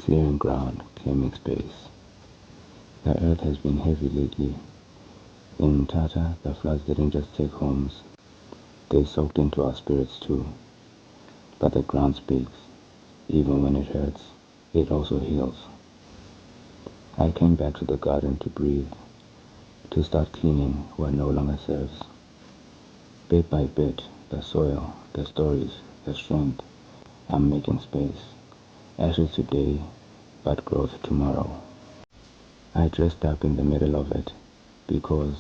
clearing ground, claiming space. The earth has been heavy lately. In Mthatha, the floods didn't just take homes, they soaked into our spirits too. But the ground speaks. Even when it hurts, it also heals. I came back to the garden to breathe, to start cleaning what no longer serves. Bit by bit, the soil, the stories, the strength, I'm making space. Ashes today, but growth tomorrow. I dressed up in the middle of it, because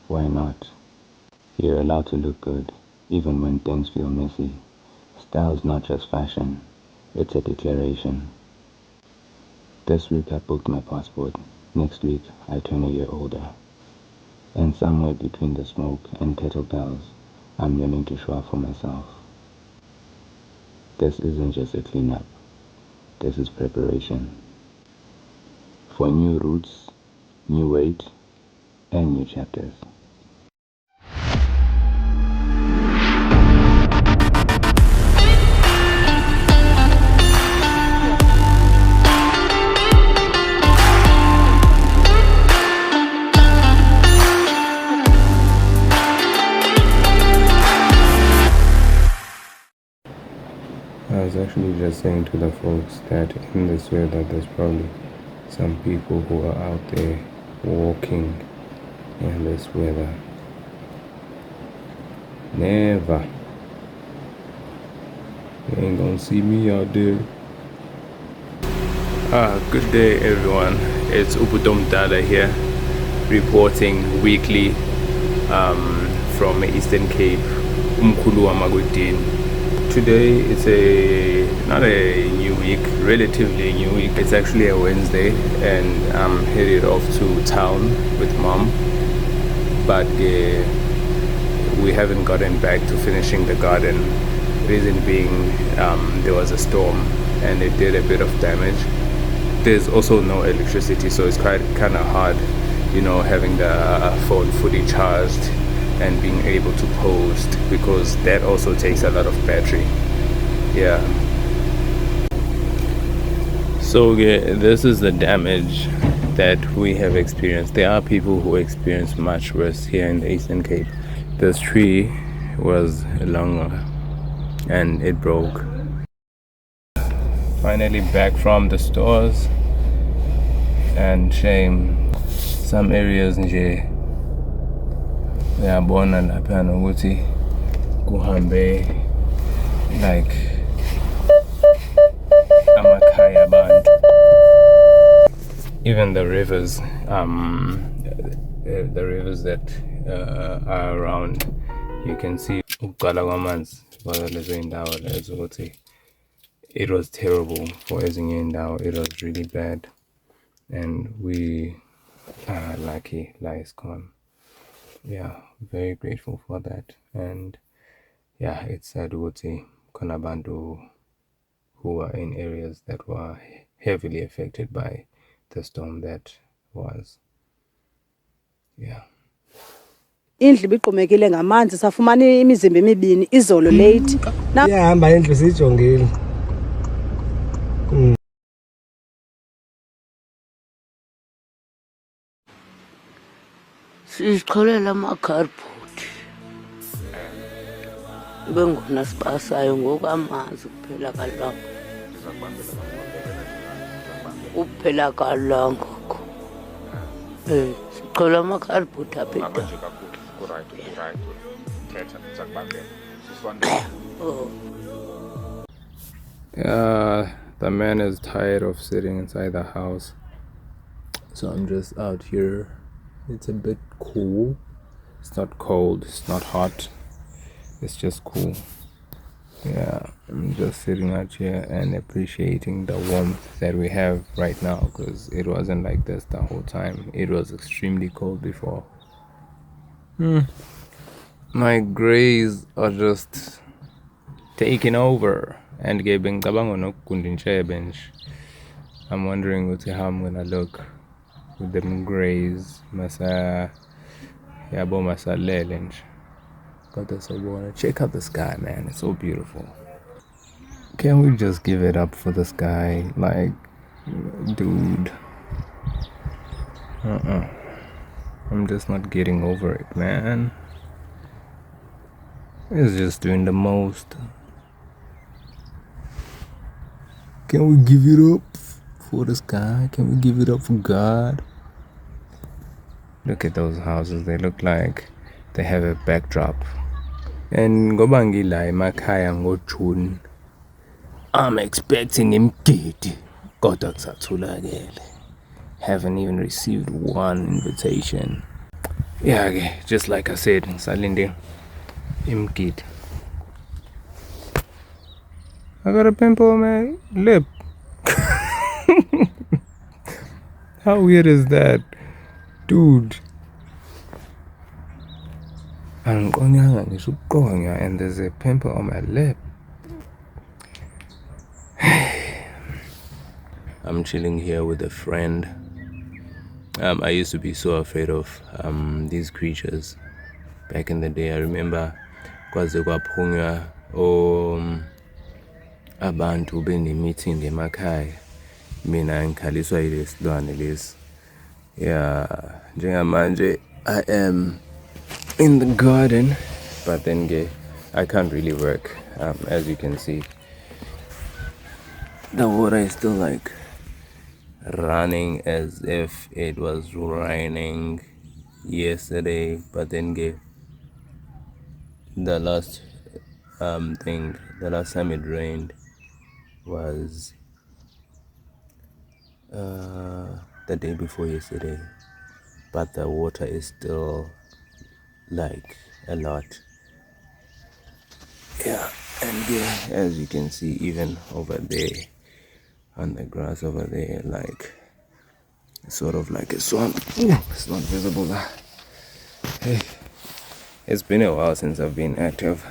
why not? You're allowed to look good, even when things feel messy. Style's not just fashion, it's a declaration. This week I booked my passport. Next week I turn a year older. And somewhere between the smoke and kettlebells, I'm learning to show up for myself. This isn't just a cleanup. This is preparation. For new roots, new weight, and new chapters. I was actually just saying to the folks that in this weather there's probably some people who are out there walking in this weather. Never. You ain't gonna see me out there. Good day everyone. It's Mthatha here, reporting weekly from Eastern Cape, Umkhulu Magudin. Today it's not a new week, relatively new week. It's actually a Wednesday and I'm headed off to town with mom, but we haven't gotten back to finishing the garden. Reason being there was a storm and it did a bit of damage. There's also no electricity, so it's kind of hard, having the phone fully charged and being able to post, because that also takes a lot of battery. Yeah, so this is the damage that we have experienced. There are people who experience much worse here in the Eastern Cape. This tree was longer and it broke. Finally back from the stores, and shame, some areas nje uyabona lapha nokuthi kuhambe like amakhaya abantu. Even the rivers, the rivers that are around, you can see ukugcwala kwamanzi kwalezo indawo lezo ukuthi it was terrible for ezinye indawo. It was really bad, and we are lucky lies gone. Yeah, very grateful for that. And yeah, it's sad ukuthi khona abantu who are in areas that were heavily affected by the storm that was. Yeah. Indlu biqhumekile ngamanzi, safumana imizimba emibini izolo late. Iyahamba indlu sijongile. Sizicholela amakharbhodi bengona sibasayo ngoku amanzi kuphela kalanga. Kuphela kalanga ngoku. Sichola amakharbhodi apha. The man is tired of sitting inside the house, so I'm just out here. It's a bit cool. It's not cold, it's not hot, it's just cool. Yeah, I'm just sitting out here and appreciating the warmth that we have right now, because it wasn't like this the whole time. It was extremely cold before. My grays are just taking over and giving bench. I'm wondering how I'm gonna look with them grays. Masa yabo masa lelenj. Got this water. Check out the sky, man. It's so beautiful. Can we just give it up for the sky? Like, Dude. I'm just not getting over it, man. It's just doing the most. Can we give it up for the sky? Can we give it up for God? Look at those houses. They look like they have a backdrop. And ngoba ngila emakhaya ngoJune, I'm expecting imgidi. Kodwa kusatholakele. Haven't even received one invitation. Yeah, okay. Just like I said, ngisalinde imgidi. I got a pimple on my lip. How weird is that? Dude. And there's a pimple on my lip. I'm chilling here with a friend. I used to be so afraid of these creatures back in the day. I remember kwaze kwaphunywa abantu bene-meeting emakhaya, mina ngikhaliswa yilesilwane lesi. Yeah, njengamanje I am in the garden, but then I can't really work. As you can see, the water is still like running as if it was raining yesterday, but then the last the last time it rained was the day before yesterday, but the water is still like a lot. Yeah, and as you can see, even over there on the grass over there, like sort of like a swamp. It's not visible. Hey, it's been a while since I've been active.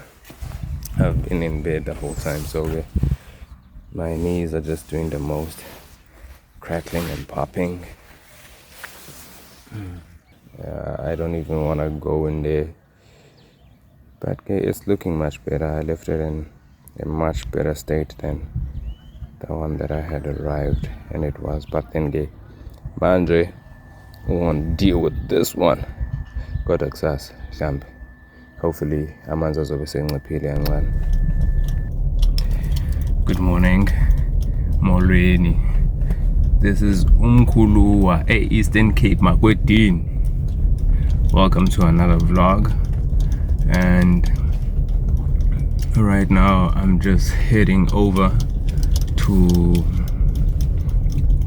I've been in bed the whole time, so my knees are just doing the most, crackling and popping. I don't even want to go in there, but it's looking much better. I left it in a much better state than the one that I had arrived, and it was. But then manje won't deal with this one. Got access, mhlambe. Hopefully amanzi azobe senginciphile kancane. Good morning, molweni. This is Umkhuluwa, Eastern Cape Makwedini. Welcome to another vlog, and right now I'm just heading over to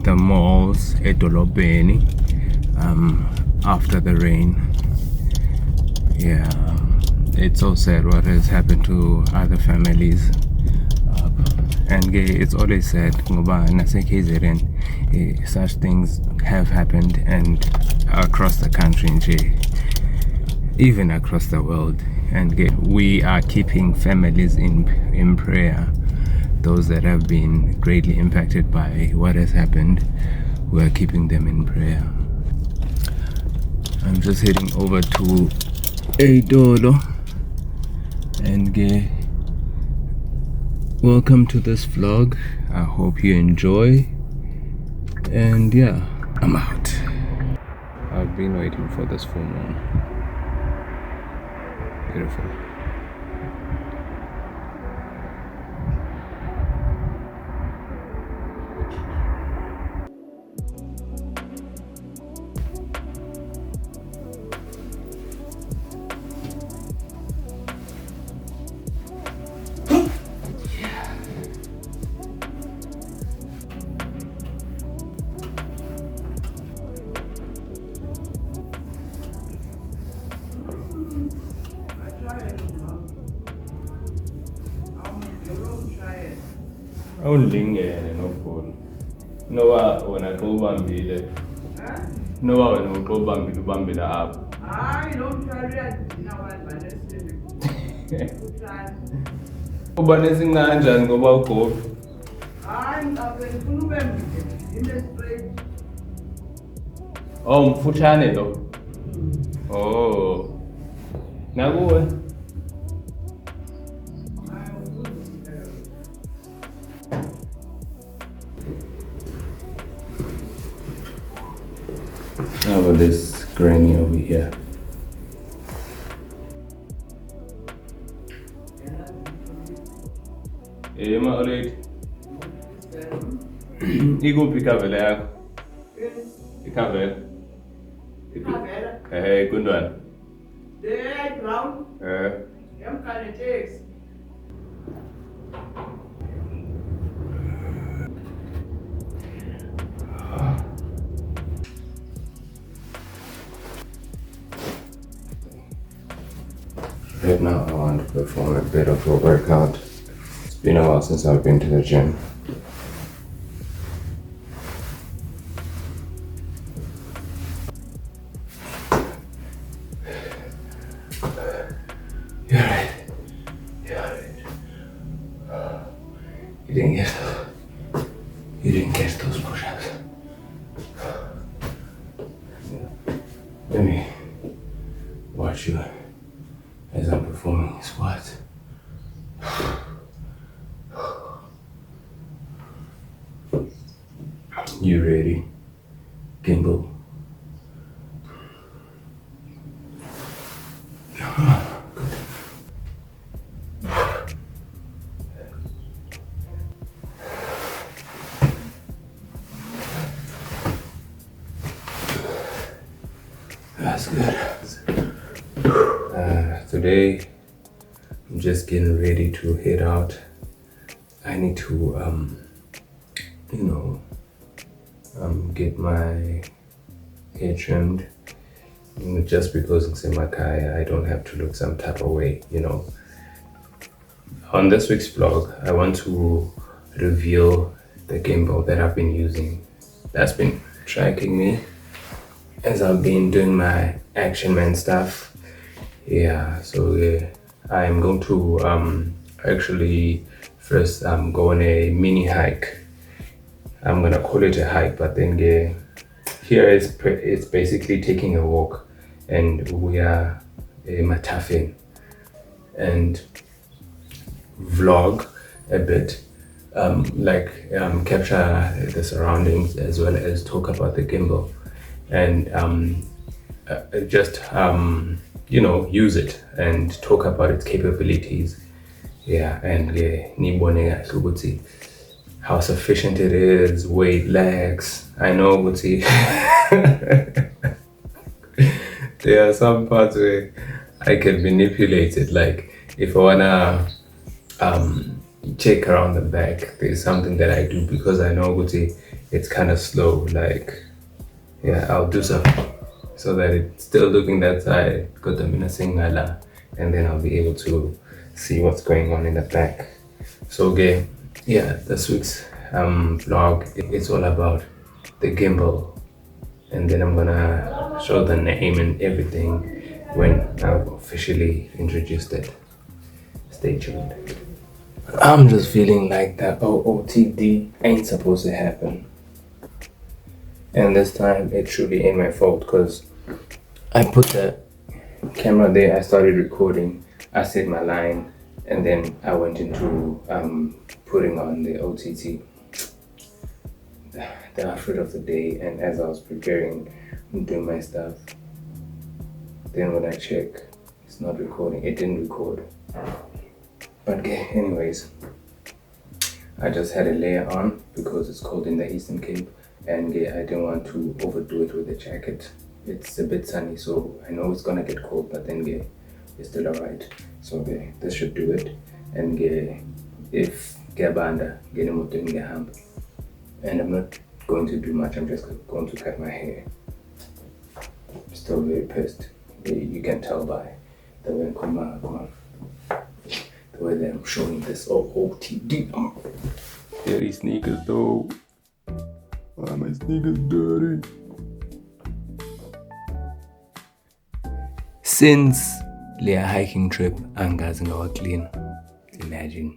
the malls at Dolobeni after the rain. Yeah, it's so sad what has happened to other families, and it's always sad ngoba nase-KZN such things have happened, and across the country nje, even across the world, and we are keeping families in prayer. Those that have been greatly impacted by what has happened, we are keeping them in prayer. I'm just heading over to Eidolo, and welcome to this vlog. I hope you enjoy, and yeah, I'm out. I've been waiting for this full moon. Beautiful. Awundingene nopholo. Noba wena xa ubambile. Noba wena xa ubambile ubambile apha. Hayi lo mthwalo uyadina abantu banesini. Uba nesinqanjani ngoba ugobi? Hayi ngicabanga ufuna ube mbile into straight. Oh, mfutshane lo. Oh. Nakuwe? How about this granny over here? Ma alright. Ikuphi ikhavela yakho? Ikhavela? Kundwana. The brown. I'm kind of takes. Right now I want to perform a bit of a workout. It's been a while since I've been to the gym. You're right. You didn't get those push-ups. Let me watch you as I'm performing squats. You ready, Gimbal? That's good. Today, I'm just getting ready to head out. I need to, get my hair trimmed. Just because it's in my car, I don't have to look some type of way, On this week's vlog, I want to reveal the gimbal that I've been using. That's been tracking me as I've been doing my action man stuff. I'm going to actually first go on a mini hike. I'm gonna call it a hike, but then here it's basically taking a walk, and we are Mthatha and vlog a bit, capture the surroundings as well as talk about the gimbal, and use it and talk about its capabilities. And how sufficient it is, weight, legs. I know, but see, there are some parts where I can manipulate it. Like if I wanna check around the back, there's something that I do because I know, but see, it's kind of slow. I'll do something so that it's still looking that side, got the minasingala, and then I'll be able to see what's going on in the back. So this week's vlog, it's all about the gimbal, and then I'm gonna show the name and everything when I've officially introduced it. Stay tuned. I'm just feeling like that OOTD ain't supposed to happen, and this time it truly ain't my fault because I put the camera there, I started recording, I said my line, and then I went into putting on the OTT, the outfit of the day, and as I was preparing and doing my stuff, then when I check, it's not recording, it didn't record. But anyways, I just had a layer on because it's cold in the Eastern Cape, and I didn't want to overdo it with the jacket. It's a bit sunny, so I know it's gonna get cold, but then it's still alright. So this should do it. And if Gabanda get him and I'm not going to do much, I'm just going to cut my hair. I'm still very pissed. You can tell by the way the way that I'm showing this OOTD. Dirty sneakers though. Why are my sneakers dirty? Since Leah hiking trip, angazi ngawa clean. Imagine.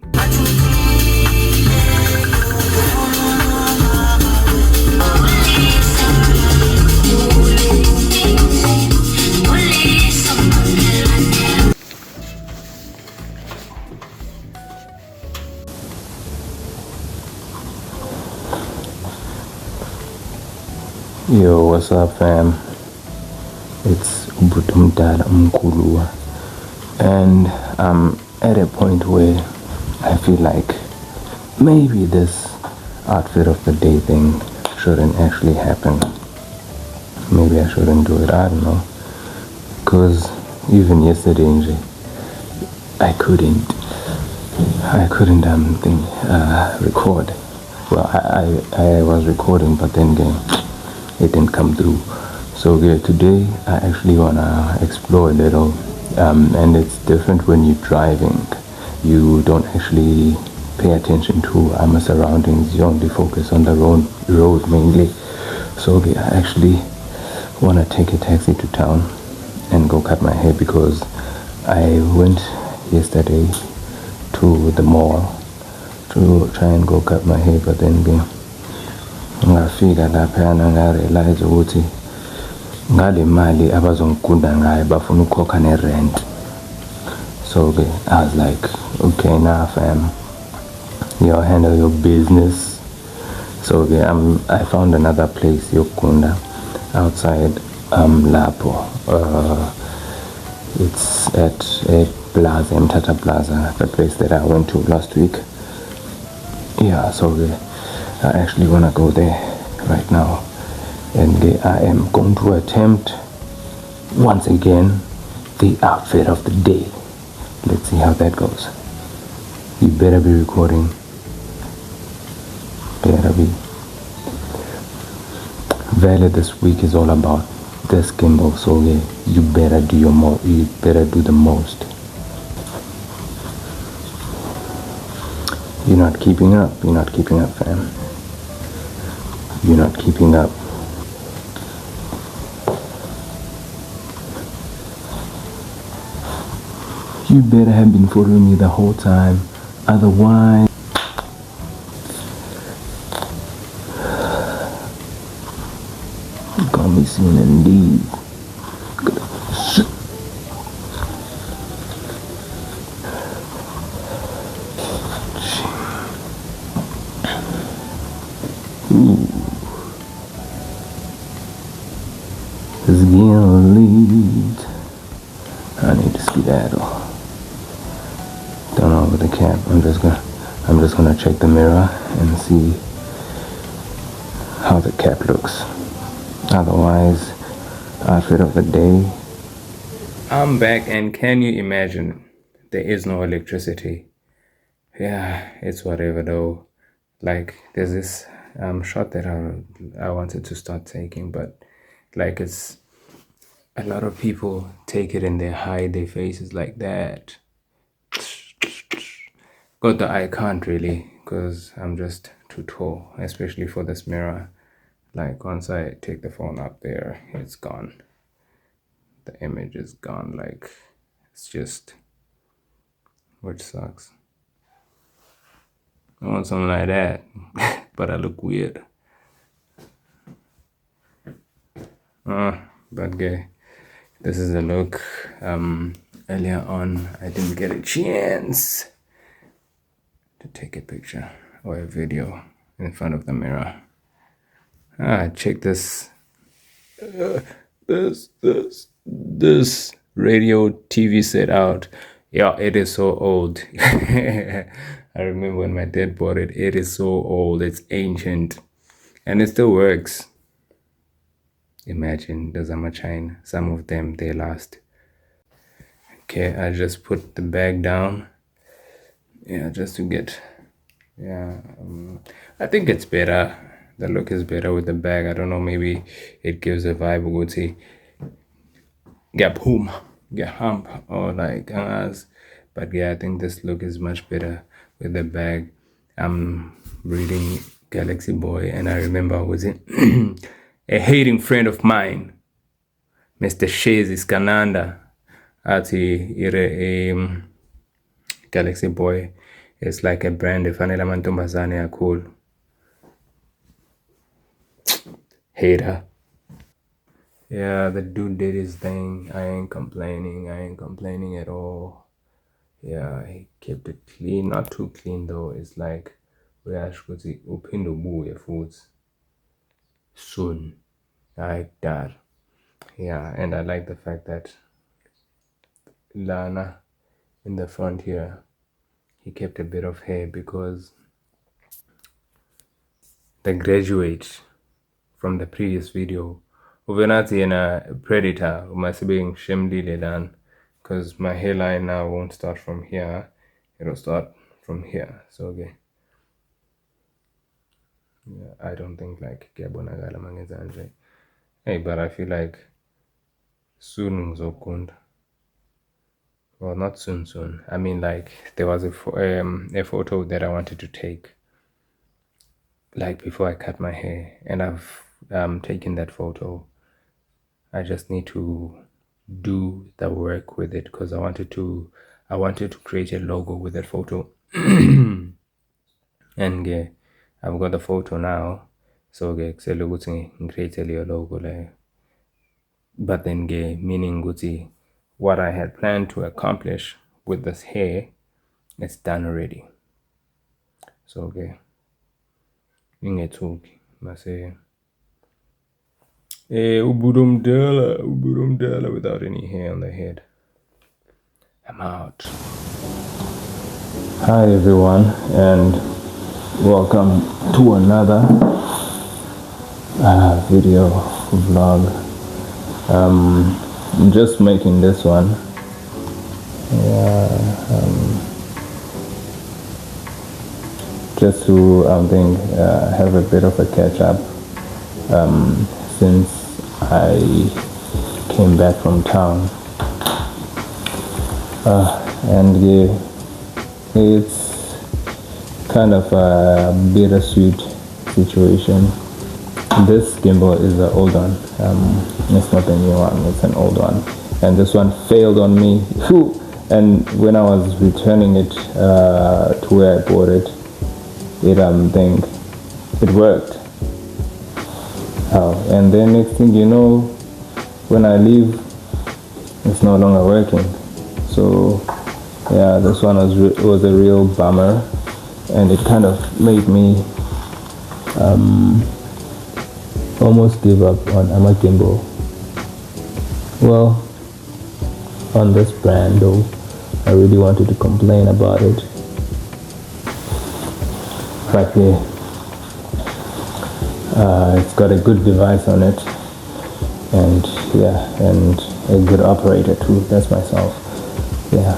Yo, what's up, fam? It's ubhuti omdala umkhulu. And I'm at a point where I feel like maybe this outfit of the day thing shouldn't actually happen. Maybe I shouldn't do it, I don't know. Because even yesterday, I couldn't record. Well, I was recording, but then again, it didn't come through. So yeah, today I actually wanna explore a little, and it's different when you're driving. You don't actually pay attention to my surroundings. You only focus on the road mainly. So okay, I actually wanna take a taxi to town and go cut my hair because I went yesterday to the mall to try and go cut my hair, but then again ngafika laphayana ngarealize ukuthi ngale mali abazongikunda ngayo bafuna ukukhokha ne-rent. So okay, I was like, okay, now fam, you handle your business. So okay, I found another place yokunda outside Lapo. It's at a plaza, Mthatha Plaza, the place that I went to last week. Yeah, so I actually wanna go there right now, and I am going to attempt once again the outfit of the day. Let's see how that goes. You better be recording. Better be. Valid this week is all about this gimbal, so yeah, you better do you better do the most. You're not keeping up, fam. You're not keeping up. You better have been following me the whole time, otherwise you're gonna be seen indeed. This girl leads. I need to skedaddle. Don't know with the cap. I'm just gonna check the mirror and see how the cap looks. Otherwise, outfit of the day. I'm back, and can you imagine? There is no electricity. Yeah, it's whatever though. Like there's this shot that I wanted to start taking, but like it's a lot of people take it and they hide their faces like that. But I can't really, because I'm just too tall, especially for this mirror. Like once I take the phone up there, it's gone. The image is gone. Like it's just, which sucks. I want something like that, but I look weird. But gay. This is a look. Earlier on, I didn't get a chance to take a picture or a video in front of the mirror. Check this. This radio TV set out. Yeah, it is so old. I remember when my dad bought it. It is so old. It's ancient, and it still works. Imagine the Zamachine. Some of them they last. Okay, I just put the bag down. Yeah, just to get. Yeah, I think it's better. The look is better with the bag. I don't know. Maybe it gives a vibe. We'll see. Get boom, get hump, or like us. But yeah, I think this look is much better with the bag. I'm reading Galaxy Boy, and I remember I was in a hating friend of mine, Mr. Shezi Skananda, at a Galaxy Boy. It's like a brand. Fanele amantombazane are cool. Hater. Yeah, the dude did his thing. I ain't complaining at all. Yeah, he kept it clean. Not too clean though. It's like uyashukuthi uphinde ubuye futhi soon. Like that. Yeah, and I like the fact that Lana in the front here, he kept a bit of hair because the graduate from the previous video, Uvenati and a predator must be shimly Lan, because my hairline now won't start from here, it'll start from here. So okay. Yeah, I don't think like Gabonagala Mangezanje. Hey, but I feel like soon Zokund. Well, not soon. I mean, like there was a photo that I wanted to take, like before I cut my hair, and I've taken that photo. I just need to do the work with it because I wanted to create a logo with that photo. And I've got the photo now, so create a logo like. But then meaning guti, what I had planned to accomplish with this hair, it's done already. So okay, ingethuki mase ubudum dela without any hair on the head. I'm out. Hi everyone, and welcome to another video vlog. I'm just making this one. Just to have a bit of a catch up since I came back from town, and it's kind of a bittersweet situation. This gimbal is an old one. It's not a new one, it's an old one. And this one failed on me. And when I was returning it to where I bought it, it worked. And then next thing you know, when I leave, it's no longer working. So yeah, this one was a real bummer, and it kind of made me almost give up on a gimbal. Well, on this brand though, I really wanted to complain about it. But yeah, it's got a good device on it, and a good operator too. That's myself. Yeah.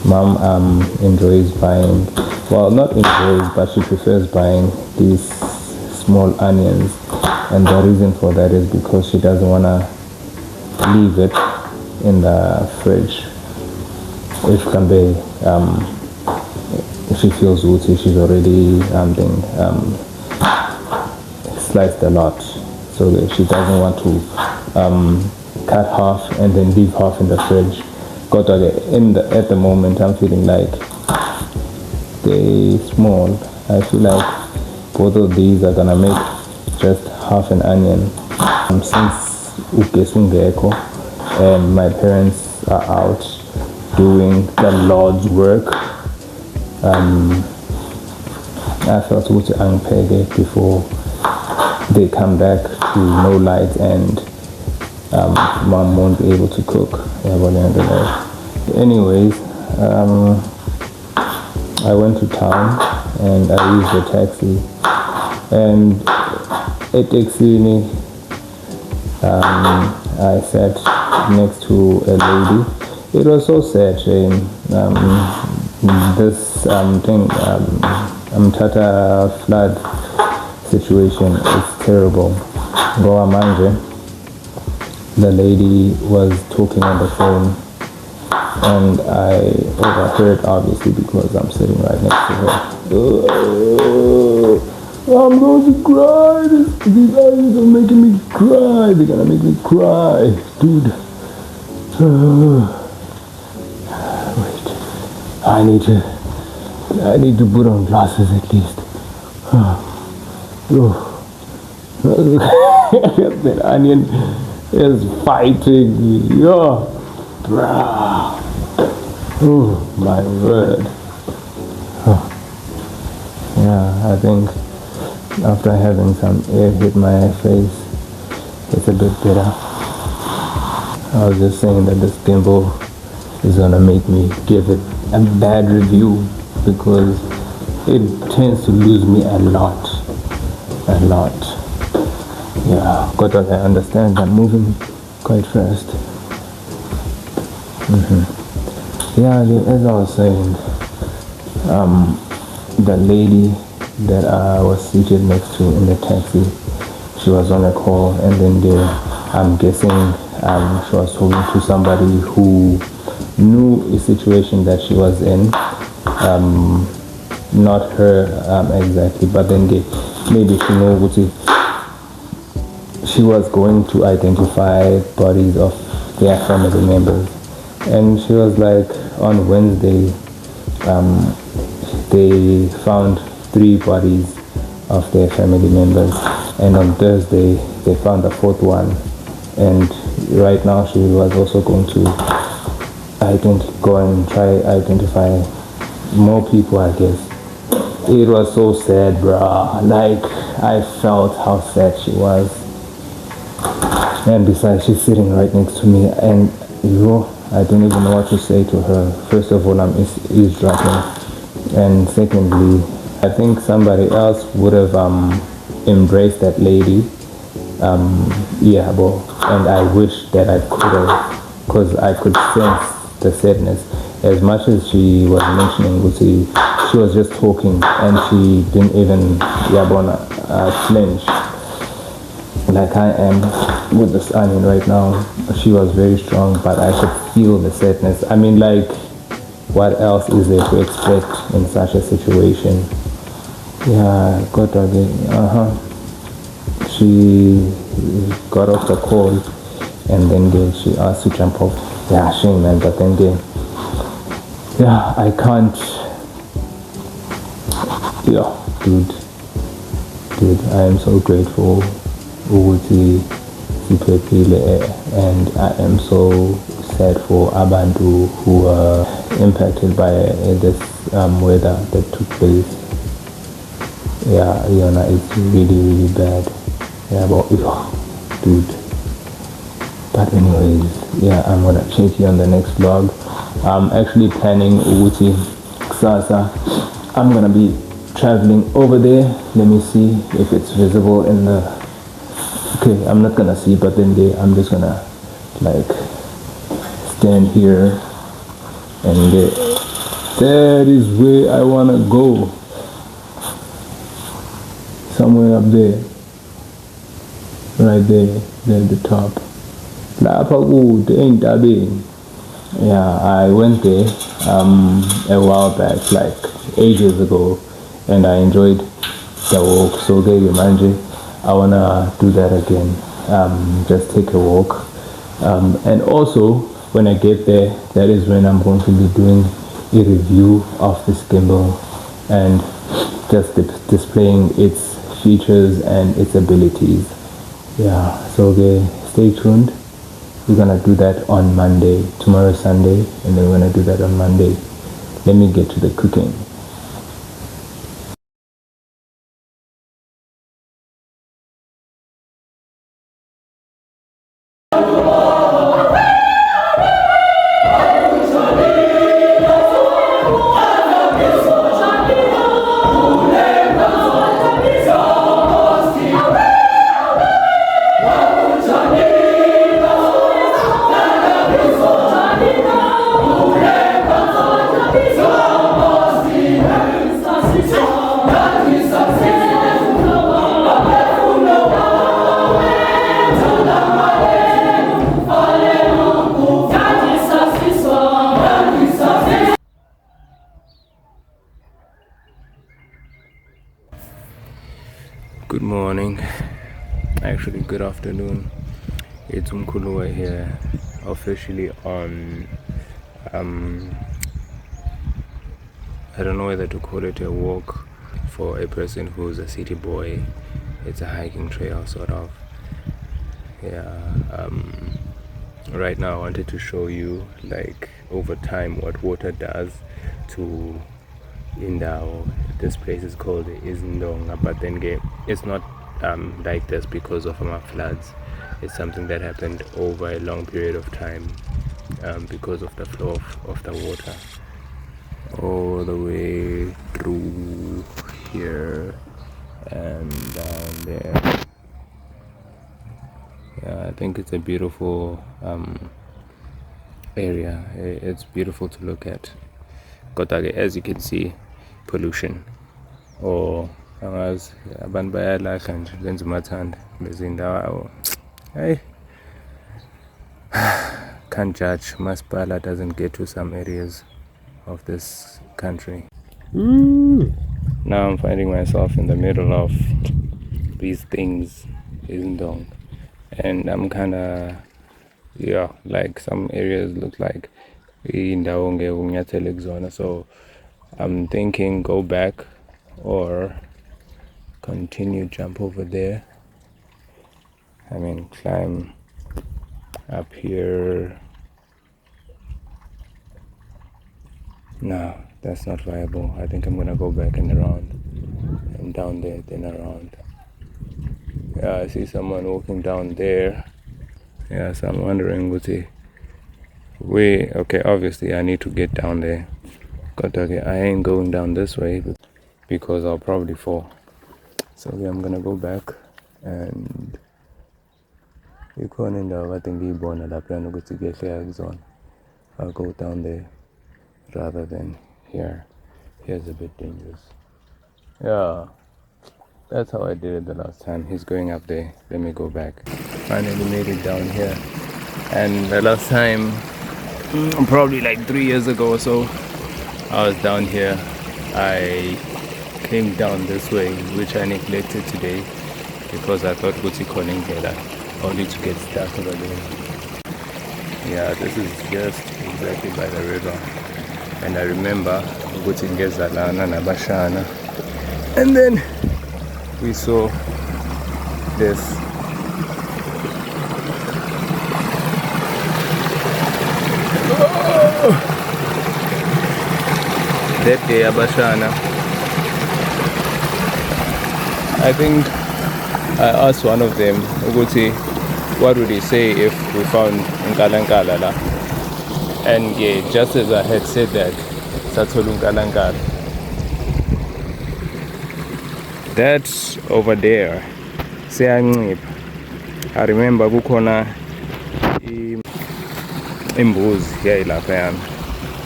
Mom enjoys buying, well, not enjoys, but she prefers buying these small onions, and the reason for that is because she doesn't want to leave it in the fridge. If she feels woodsy, she's already sliced a lot, so she doesn't want to cut half and then leave half in the fridge. At the moment, I'm feeling like they're small. I feel like both of these are gonna make just half an onion. Since Ukesungeko and my parents are out doing the Lord's work, I felt to unpeg before they come back to no light and mom won't be able to cook. Anyways, I went to town and I used a taxi, and a taxi I sat next to a lady. It was so sad, this Mthatha flood situation is terrible. Goa Manje, the lady was talking on the phone, and I overheard, obviously, because I'm sitting right next to her. I'm going to cry. These eyes are making me cry. They're gonna make me cry, dude. Wait, I need to put on glasses at least. That onion is fighting me. Oh my word. Yeah, I think after having some air hit my face, it's a bit better. I was just saying that this gimbal is gonna make me give it a bad review because it tends to lose me a lot. Yeah, but I understand I'm moving quite fast. Yeah, as I was saying, the lady that I was seated next to in the taxi, she was on a call, and then I'm guessing she was talking to somebody who knew a situation that she was in. Not her exactly, but then maybe she knew what she was going to identify bodies of their family members. And she was like, on Wednesday, they found 3 bodies of their family members, and on Thursday they found the 4th one. And right now she was also going to go and try identify more people, I guess. It was so sad, bruh. Like, I felt how sad she was. And besides, she's sitting right next to me, and I don't even know what to say to her. First of all, I'm eavesdropping, and secondly, I think somebody else would have embraced that lady. And I wish that I could have, because I could sense the sadness. As much as she was mentioning Guti, she was just talking, and she didn't even flinch like I am with this onion right now. She was very strong, but I could feel the sadness. I mean, like, what else is there to expect in such a situation? Yeah, got again. She got off the call, and then she asked to jump off. Yeah, shame, man, but then yeah, I can't. Yeah, dude, I am so grateful ukuthi siphephile, and I am so sad for abantu who are impacted by this weather that took place. Yeah, it's really bad. Yeah, but dude. But anyways, yeah, I'm gonna check you on the next vlog. I'm actually planning ukuthi kusasa I'm gonna be traveling over there. Let me see if it's visible in the. Okay, I'm not gonna see, but then I'm just gonna like stand here, and that is where I wanna go. Somewhere up there, right there at the top. Yeah, I went there a while back, like ages ago, and I enjoyed the walk. So I wanna do that again. Just take a walk, and also when I get there, that is when I'm going to be doing a review of this gimbal and just displaying its features and its abilities. Yeah, so stay tuned. We're gonna do that on Monday. Tomorrow is Sunday, and then we're gonna do that on Monday. Let me get to the cooking. Good morning, actually good afternoon. It's Umkhuluwa here, officially on I don't know whether to call it a walk for a person who's a city boy. It's a hiking trail, sort of. Yeah. Right now I wanted to show you, like, over time what water does to Indao. This place is called Izindonga, but then it's not like this because of floods. It's something that happened over a long period of time because of the flow of the water all the way through here and down there. Yeah, I think it's a beautiful area. It's beautiful to look at. But as you can see, pollution or as abantu bayalahla nje benza umathanda lezi ndawo. Hey, can't judge. Masipala doesn't get to some areas of this country. Now I'm finding myself in the middle of these things, and I'm kind of, yeah, like some areas look like so I'm thinking go back or continue jump over there. I mean climb up here. No, that's not viable. I think I'm gonna go back and around and down there, then around. Yeah, I see someone walking down there. Yeah, so I'm wondering what's he. Okay, obviously I need to get down there. But okay, I ain't going down this way because I'll probably fall. So yeah, I'm gonna go back and I'll go down there rather than here. Here's a bit dangerous. Yeah, that's how I did it the last time. He's going up there. Let me go back. Finally made it down here. And the last time, probably like 3 years ago or so, I was down here. I came down this way, which I neglected today because I thought Gucci calling here only to get stuck over there. Yeah, this is just exactly by the river. And I remember Gucci Ngezalana Nabashana. And then we saw this. Oh! That day Abashana. I think I asked one of them, Uguti, what would he say if we found Nkalankala? And yeah, just as I had said that, Satolu Nkalankala. That's over there. Seyancipha. I remember kukhona imbuzi yayilapha.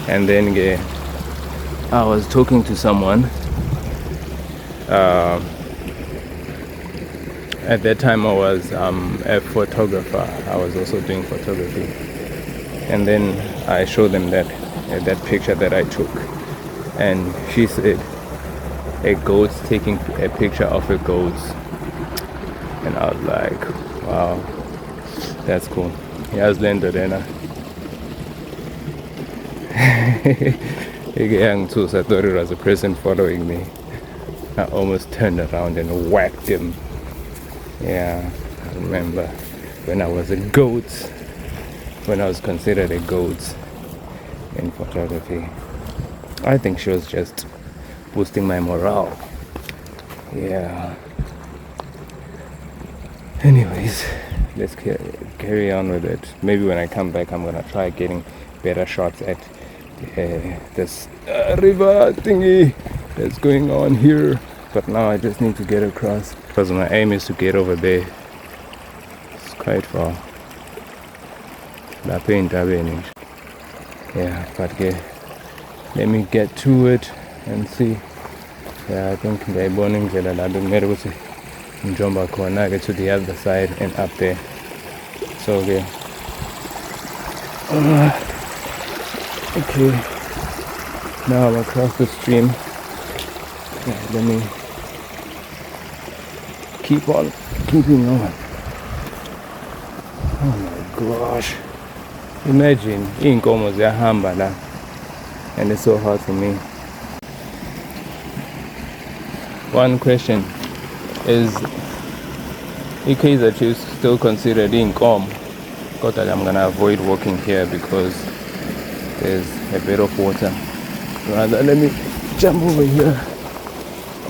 And then I was talking to someone. At that time I was a photographer. I was also doing photography. And then I showed them that picture that I took. And she said, a goat taking a picture of a goat. And I was like, wow, that's cool. Yes, Linda then. Young too, so I thought it was a person following me. I almost turned around and whacked him. Yeah, I remember when I was a goat, when I was considered a goat in photography. I think she was just boosting my morale. Yeah. Anyways, let's carry on with it. Maybe when I come back, I'm gonna try getting better shots at this river thingy that's going on here. But now I just need to get across because my aim is to get over there. It's quite far. Yeah, but let me get to it and see. Yeah, I think they're burning the Njomba corner, get to the other side and up there. So okay. Okay. Now I'm across the stream. Yeah, let me keep on keeping on. Oh my gosh. Imagine inkomo ziyahamba la and it's so hard for me. One question is Kaizer Chiefs still considered inkomo? But I'm gonna avoid walking here because there's a bit of water. Rather let me jump over here.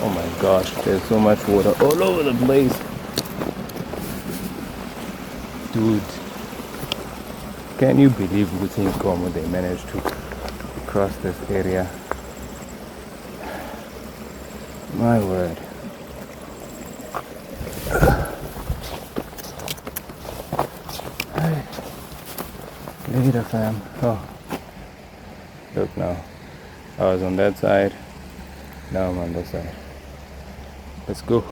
Oh my gosh, there's so much water all over the place. Dude, can you believe Guti Nkomo they managed to cross this area? My word. Later, fam. Oh, look now. I was on that side. Now I'm on this side. Let's go.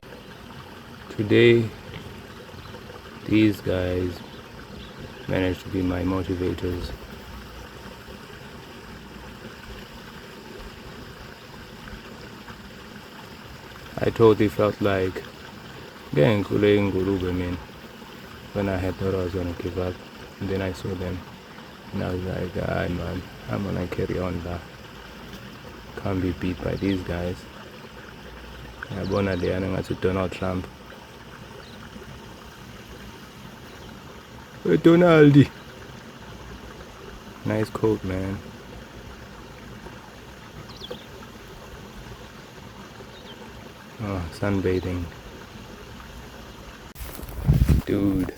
Today, these guys managed to be my motivators. I totally felt like getting Ngulube, man. When I had thought I was gonna give up, and then I saw them, and I was like, ah, man, I'm gonna carry on that. Can't be beat by these guys. I born a day and I to Donald Trump. Hey, Donaldy. Nice coat, man. Oh, sunbathing. Dude,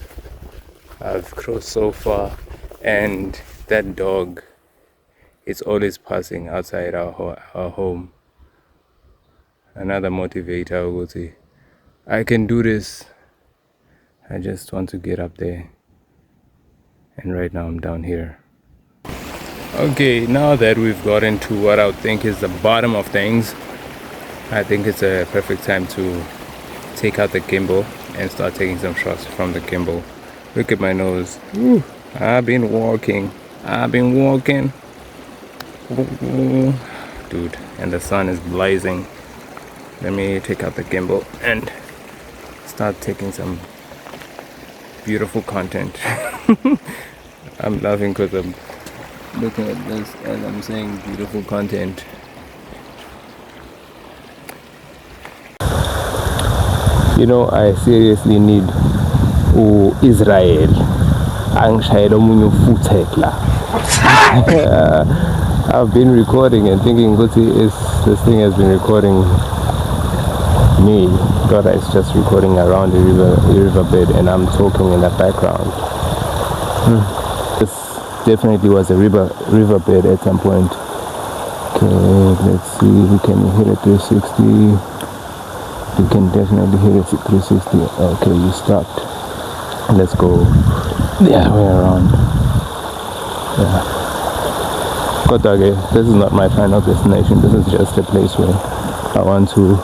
I've crossed so far, and that dog is always passing outside our home. Another motivator, will say, I can do this. I just want to get up there. And right now I'm down here. Okay, now that we've gotten to what I would think is the bottom of things, I think it's a perfect time to take out the gimbal and start taking some shots from the gimbal. Look at my nose. Woo. I've been walking. Dude, and the sun is blazing. Let me take out the gimbal and start taking some beautiful content. I'm laughing because I'm looking at this and I'm saying beautiful content. You know, I seriously need Israel. I've been recording and thinking, this thing has been recording me. God, it's just recording around the riverbed, and I'm talking in the background. This definitely was a riverbed at some point. Okay, let's see. Can you hit it 360? You can definitely hit it 360. Okay, you stopped. Let's go the other way around. Yeah. But okay, this is not my final destination. This is just a place where I want to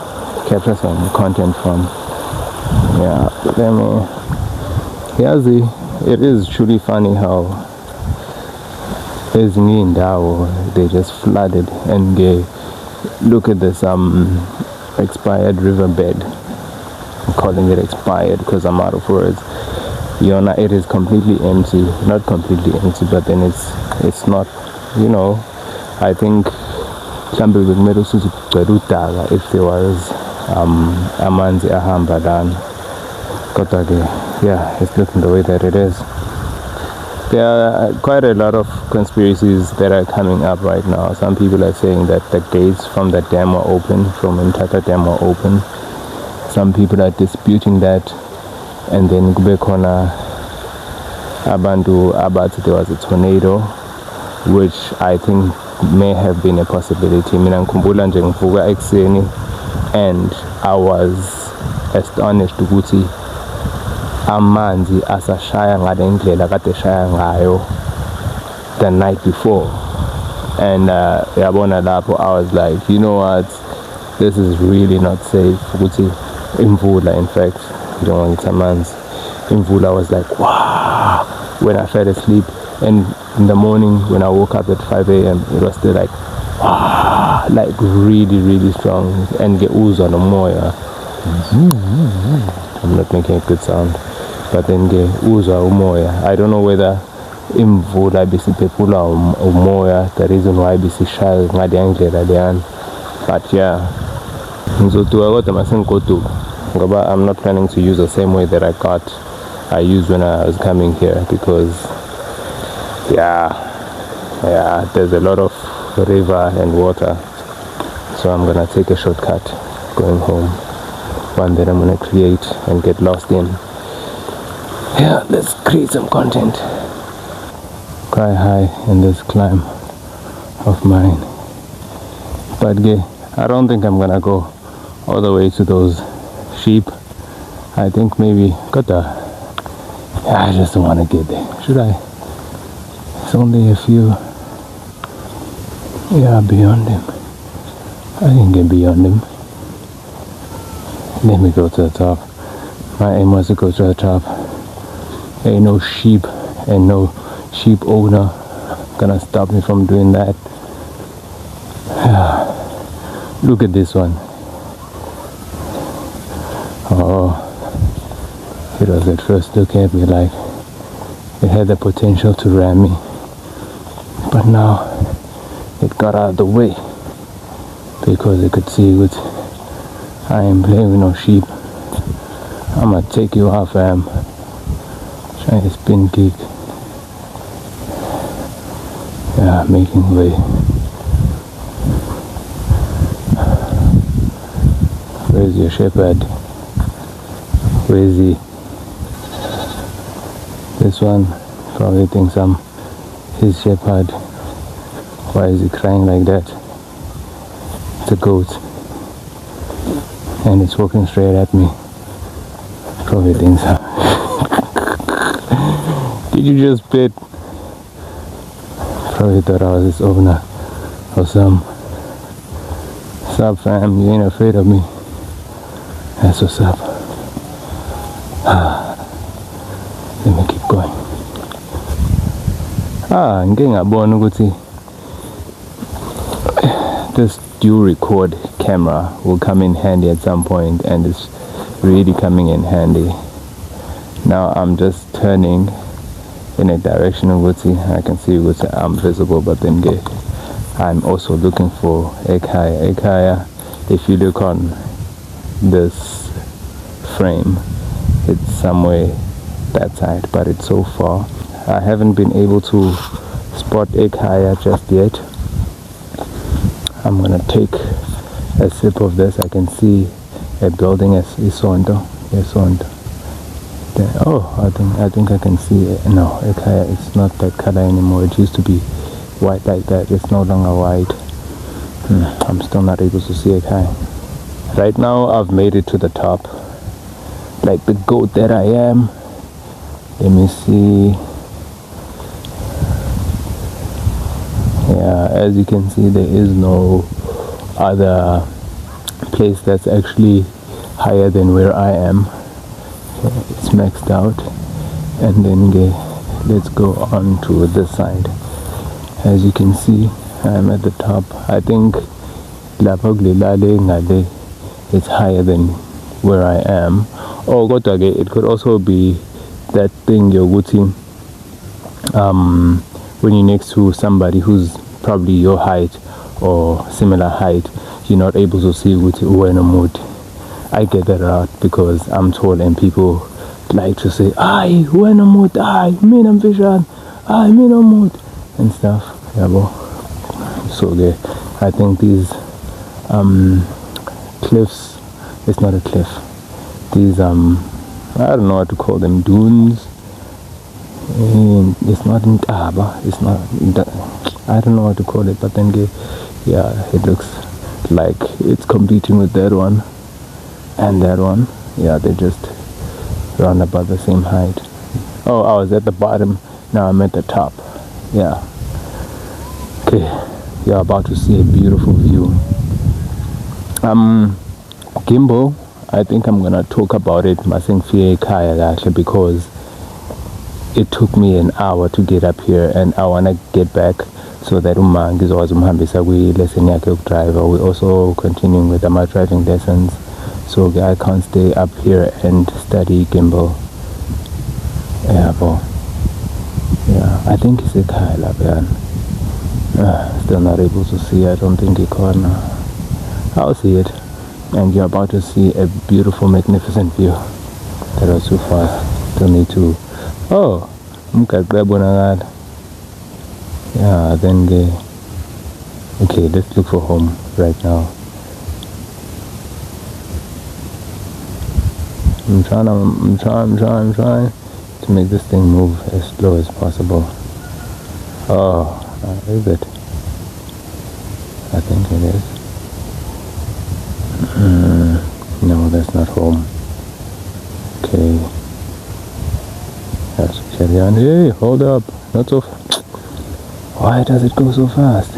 capture some content from. Yeah, but then it is truly funny how there's me in Dao, they just flooded and look at this expired riverbed. I'm calling it expired because I'm out of words. Yona, it is completely empty. Not completely empty, but then it's not, you know. I think if there was amanzi ahamba dan. Yeah, it's looking the way that it is. There are quite a lot of conspiracies that are coming up right now. Some people are saying that the gates from the dam are open, from Mthatha dam are open. Some people are disputing that. And then kubekona abantu abathi there was a tornado, which I think may have been a possibility. Mina ngikhumbula nje ngivuka ekuseni and I was astonished ukuthi amanzi asashaya ngale ndlela kade shaya ngayo the night before. And yabona lapho I was like, you know what, this is really not safe ukuthi imvula, in fact, imvula. I was like, wow, when I fell asleep. And in the morning when I woke up at 5 a.m. it was still like, wow, like really, really strong. And get uza no moya. I'm not making a good sound, but then get uza umoya. I don't know whether imvula bisipepula umoya, the reason why bisishaya ngadianglela leyan. But yeah, I'm not planning to use the same way that I used when I was coming here, because yeah, there's a lot of river and water. So I'm gonna take a shortcut going home, one that I'm gonna create and get lost in. Yeah, let's create some content. Quite high in this climb of mine. But I don't think I'm gonna go all the way to those sheep. I think maybe I just don't want to get there. Should I? It's only a few. Yeah, beyond them. I can get beyond them. Let me go to the top. My aim was to go to the top. Ain't no sheep and no sheep owner gonna stop me from doing that. Look at this one. Oh, it was at first looking at me like it had the potential to ram me, but now it got out of the way because it could see what I am playing with no sheep. I'ma take you off, fam. Try to spin kick. Yeah, making way. Where's your shepherd? Where is he? This one probably thinks I'm his shepherd. Why is he crying like that? It's a goat. And it's walking straight at me. Probably thinks so. Did you just pet? Probably thought I was his owner or some. What's up, fam? You ain't afraid of me. That's what's up. Let me keep going. Ngingabona ukuthi this dual record camera will come in handy at some point, and it's really coming in handy. Now I'm just turning in a direction of Wuti. I can see Wuti, I'm visible, but then I'm also looking for Ekaya. Ekaya, if you look on this frame, it's somewhere that side, but it's so far. I haven't been able to spot Ekaya just yet. I'm gonna take a sip of this. I can see a building as Isondo. Oh, I think I can see it. No, Ekaya, it's not that color anymore. It used to be white like that. It's no longer white. I'm still not able to see Ekaya. Right now I've made it to the top, like the goat that I am. Let me see. Yeah, as you can see, there is no other place that's actually higher than where I am. It's maxed out. And then let's go on to this side. As you can see, I'm at the top. I think it's higher than where I am. Oh, it could also be that thing you're watching when you're next to somebody who's probably your height or similar height, you're not able to see when a mood. I get that a lot because I'm tall and people like to say, "Ay, when a mood, ay, me nam vision, ay, me no mood," and stuff. Yeah, so I think these cliffs, it's not a cliff, these I don't know what to call them, dunes. It's not in Taba, it's not, I don't know what to call it, but then yeah, it looks like it's competing with that one and that one. Yeah, they just run about the same height. Oh, I was at the bottom, now I'm at the top. Yeah. Okay, you're about to see a beautiful view. Gimbal, I think I'm gonna talk about it because it took me an hour to get up here, and I wanna get back so that lesson driver. We're also continuing with my driving lessons, so I can't stay up here and study gimbal. Yeah, I think it's a Kyle. Still not able to see. I don't think it can. I'll see it, and you're about to see a beautiful, magnificent view. That was too fast. Still need to. Oh, yeah. Then okay. Let's look for home right now. I'm trying. to make this thing move as slow as possible. Oh, is it? I think it is. No, that's not home. Okay. Let's carry on. Hey, hold up. Not so Why does it go so fast?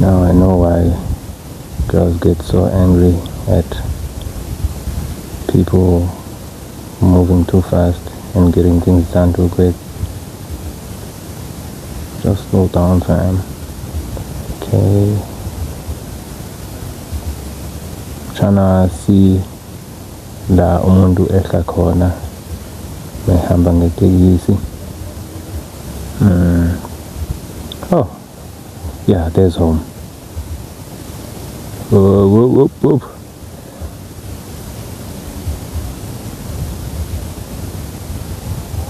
Now I know why girls get so angry at people moving too fast and getting things done too quick. Just slow down, fam. Okay. Tryna see la umuntu ehla khona mehamba ngetekisi. Oh, yeah, there's home. Whoop, whoop, whoop.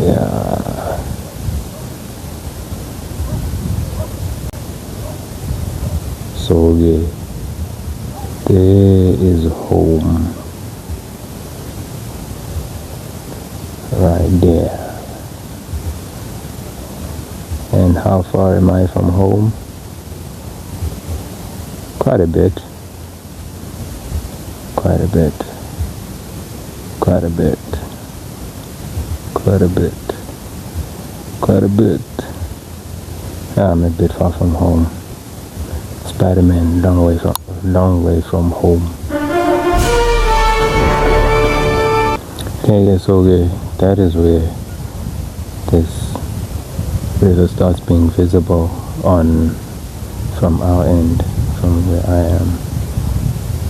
Yeah. So yeah, there is home. Right there. And how far am I from home? Quite a bit. Quite a bit. Quite a bit. Quite a bit. Quite a bit. I'm a bit far from home. Spider-Man, long way from home. Okay, so that is where this river starts being visible from our end, from where I am.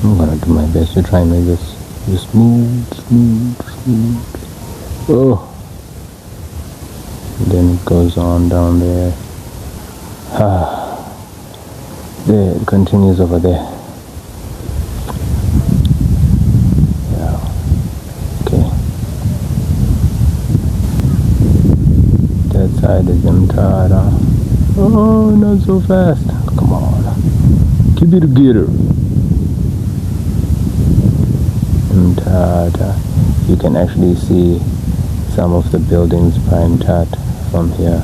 I'm gonna do my best to try and make this smooth. Oh, and then it goes on down there. There it continues over there. Yeah. Okay. That side is Mthatha. Oh, not so fast. Come on. Keep it together. Mthatha. You can actually see some of the buildings by Mthatha from here.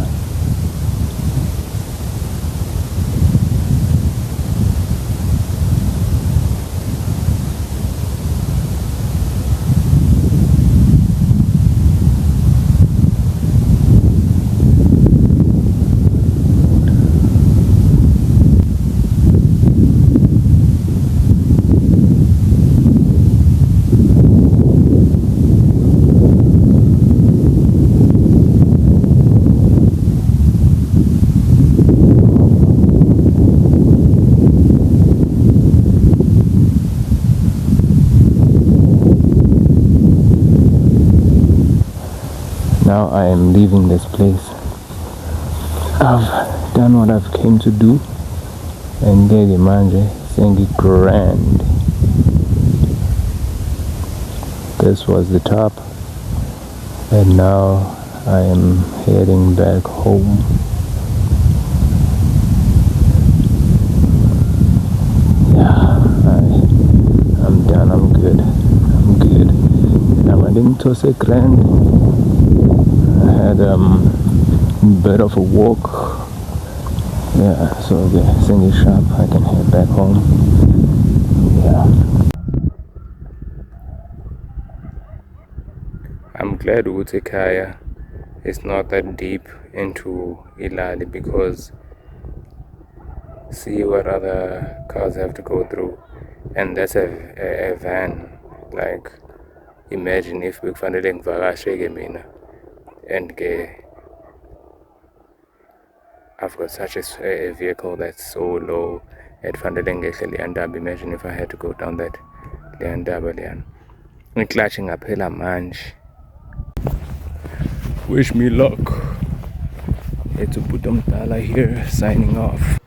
Now I am leaving this place. I've done what I've came to do, and Gege Manje saying grand. This was the top, and now I am heading back home. Yeah, I'm done. I'm good. Now I didn't toss a grand. I had a bit of a walk. Yeah, so the single shop, I can head back home. Yeah. I'm glad Utekaya is not that deep into Ilali, because see what other cars have to go through, and that's a van. Like, imagine if we found it in Varashege mina. And I've got such a vehicle that's so low at Fandelengeke Liandab. Imagine if I had to go down that Liandab Lian. I'm clutching up Hela Manch. Wish me luck. It's Mthatha here signing off.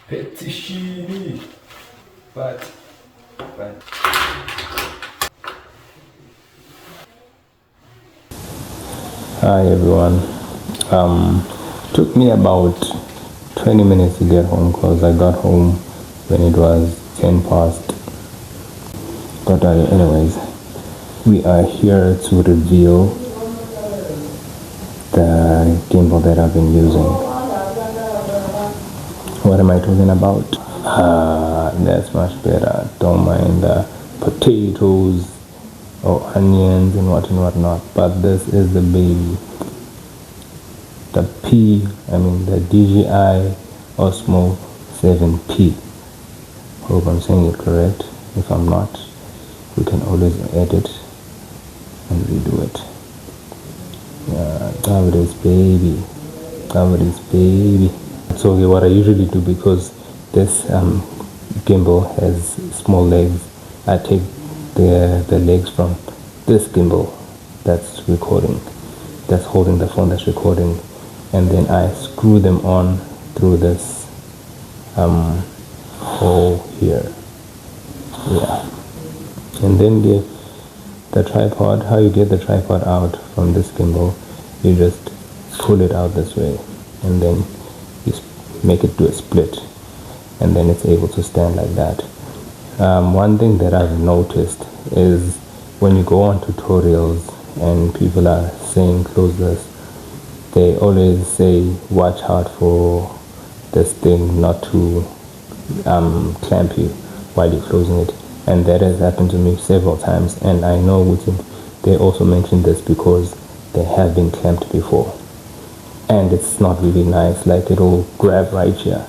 Petishini. But Hi everyone. Took me about 20 minutes to get home, because I got home when it was 10 past. But anyways, we are here to reveal the gimbal that I've been using. What am I talking about? That's much better. Don't mind the potatoes or onions and whatnot. But this is the baby. The the DJI Osmo 7P. Hope I'm saying it correct. If I'm not, we can always edit and redo it. Yeah, cover this baby. So what I usually do, because this gimbal has small legs, I take the legs from this gimbal that's recording, that's holding the phone that's recording, and then I screw them on through this hole here. Yeah. And then the tripod, how you get the tripod out from this gimbal, you just pull it out this way, and then you make it do a split, and then it's able to stand like that. One thing that I've noticed is when you go on tutorials and people are saying close this, they always say watch out for this thing not to clamp you while you're closing it, and that has happened to me several times. And I know they also mentioned this because they have been clamped before, and it's not really nice. Like, it'll grab right here,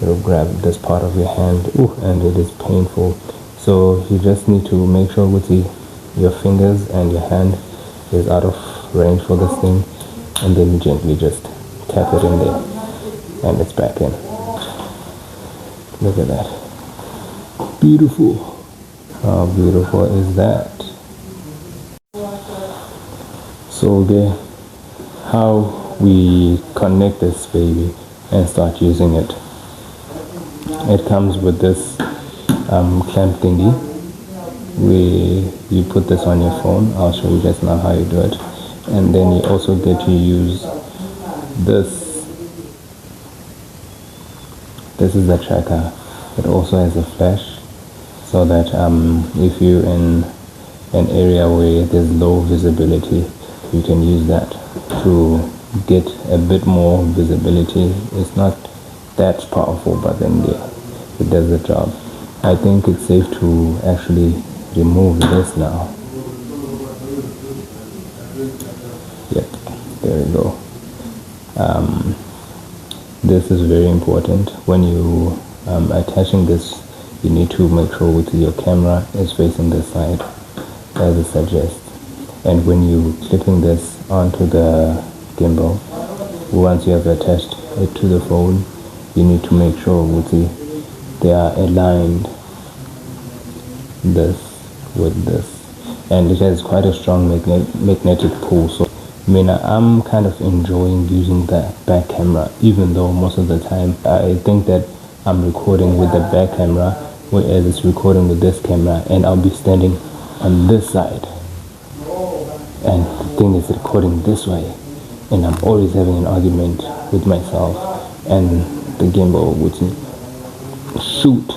it'll grab this part of your hand, and it is painful. So you just need to make sure your fingers and your hand is out of range for this thing, and then you gently just tap it in there and it's back in. Look at that. Beautiful. How beautiful is that? So how we connect this baby and start using it. It comes with this clamp thingy. You put this on your phone. I'll show you just now how you do it. And then you also get to use this. This is the tracker. It also has a flash, so that if you're in an area where there's low visibility, you can use that to get a bit more visibility. It's not that powerful, but then it does the job. I think it's safe to actually remove this now. Yep, there we go. This is very important. When you attaching this, you need to make sure your camera is facing this side, as it suggests. And when you clipping this onto the gimbal, once you have attached it to the phone, you need to make sure they are aligned, this with this, and it has quite a strong magnetic pull. So I'm kind of enjoying using the back camera, even though most of the time I think that I'm recording with the back camera, whereas it's recording with this camera, and I'll be standing on this side and the thing is recording this way, and I'm always having an argument with myself and the gimbal, shoot,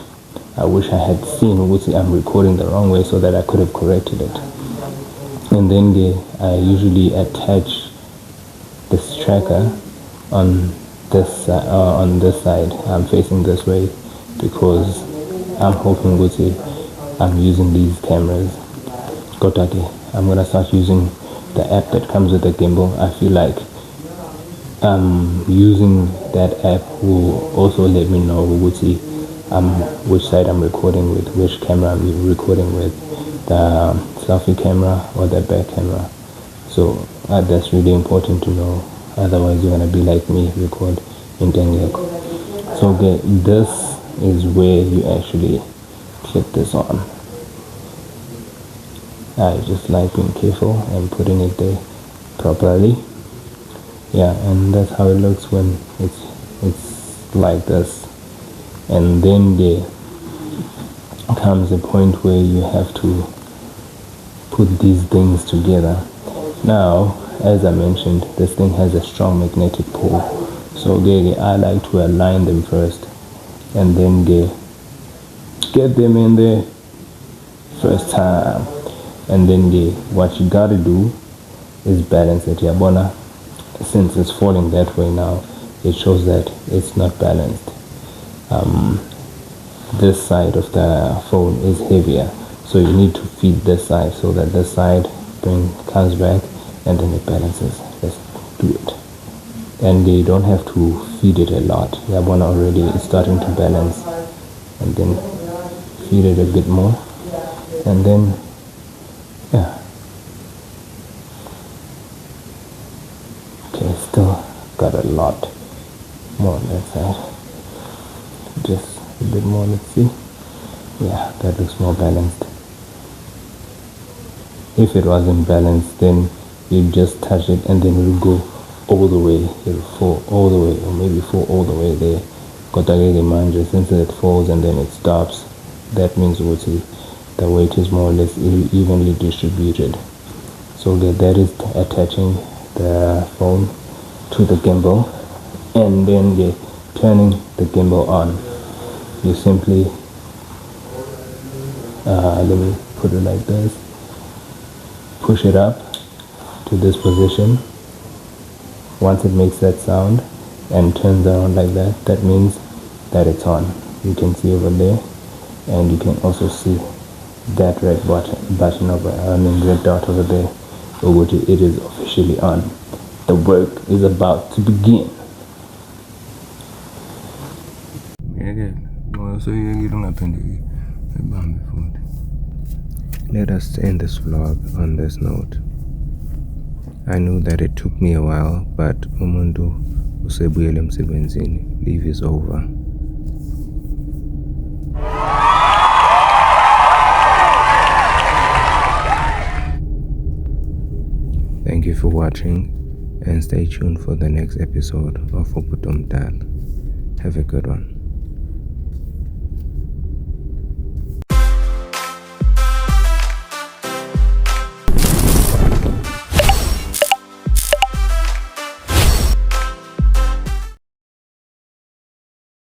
I wish I had seen I'm recording the wrong way so that I could have corrected it. And then I usually attach this tracker on this side. I'm facing this way because I'm hoping I'm using these cameras. I'm gonna start using the app that comes with the gimbal. I feel like using that app will also let me know which side I'm recording with, which camera I'm recording with, the selfie camera or the back camera. So that's really important to know, otherwise you're gonna be like me, record in Daniel. So this is where you actually clip this on. I just like being careful and putting it there properly. Yeah, and that's how it looks when it's like this. And then there comes a point where you have to put these things together. Now, as I mentioned, this thing has a strong magnetic pull, So I like to align them first and then get them in there first time. And then what you gotta do is balance it. Yabona, since it's falling that way now, it shows that it's not balanced. This side of the phone is heavier, so you need to feed this side so that this side comes back and then it balances. Let's do it. And you don't have to feed it a lot. Yabona already is starting to balance, and then feed it a bit more, and then okay, still got a lot more on that side. Just a bit more, let's see. Yeah, that looks more balanced. If it wasn't balanced, then you just touch it and then it will go all the way. It will fall all the way, or maybe fall all the way there. Since it falls and then it stops, that means the weight is more or less evenly distributed. So that is attaching the phone to the gimbal, and then turning the gimbal on. You simply let me put it like this, push it up to this position. Once it makes that sound and turns around like that, that means that it's on. You can see over there, and you can also see that red button over, red dot over there. It is officially on. The work is about to begin. Let us end this vlog on this note. I know that it took me a while, but umuntu usebuyele emsebenzini. Leave is over. Thank you for watching, and stay tuned for the next episode of Mthatha. Have a good one.